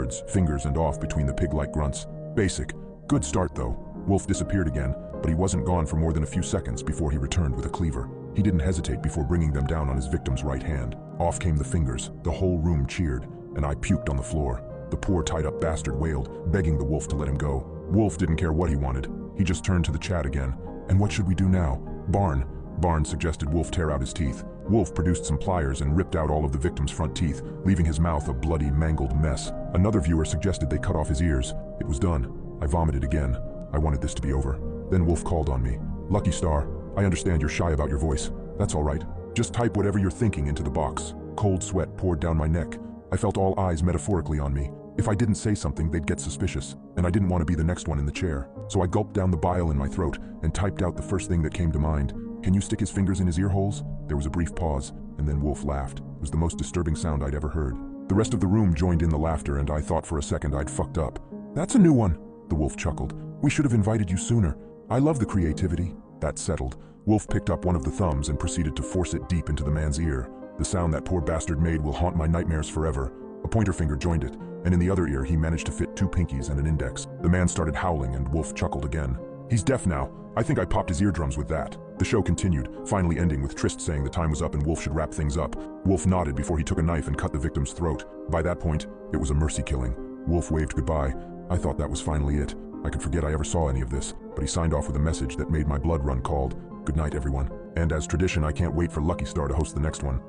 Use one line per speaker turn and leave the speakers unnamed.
words, fingers and off between the pig-like grunts. Basic. Good start though. Wolf disappeared again, but he wasn't gone for more than a few seconds before he returned with a cleaver. He didn't hesitate before bringing them down on his victim's right hand. Off came the fingers, the whole room cheered, and I puked on the floor. The poor tied-up bastard wailed, begging the wolf to let him go. Wolf didn't care what he wanted. He just turned to the chat again. And what should we do now? Barn suggested Wolf tear out his teeth. Wolf produced some pliers and ripped out all of the victim's front teeth, leaving his mouth a bloody, mangled mess. Another viewer suggested they cut off his ears. It was done. I vomited again. I wanted this to be over. Then Wolf called on me. Lucky Star, I understand you're shy about your voice. That's all right. Just type whatever you're thinking into the box. Cold sweat poured down my neck. I felt all eyes metaphorically on me. If I didn't say something, they'd get suspicious, and I didn't want to be the next one in the chair. So I gulped down the bile in my throat and typed out the first thing that came to mind. Can you stick his fingers in his ear holes? There was a brief pause, and then Wolf laughed. It was the most disturbing sound I'd ever heard. The rest of the room joined in the laughter, and I thought for a second I'd fucked up. That's a new one, the wolf chuckled. We should have invited you sooner. I love the creativity. That settled. Wolf picked up one of the thumbs and proceeded to force it deep into the man's ear. The sound that poor bastard made will haunt my nightmares forever. A pointer finger joined it, and in the other ear he managed to fit 2 pinkies and an index. The man started howling and Wolf chuckled again. He's deaf now. I think I popped his eardrums with that. The show continued, finally ending with Trist saying the time was up and Wolf should wrap things up. Wolf nodded before he took a knife and cut the victim's throat. By that point, it was a mercy killing. Wolf waved goodbye. I thought that was finally it. I could forget I ever saw any of this, but he signed off with a message that made my blood run cold. Good night, everyone. And as tradition, I can't wait for Lucky Star to host the next one.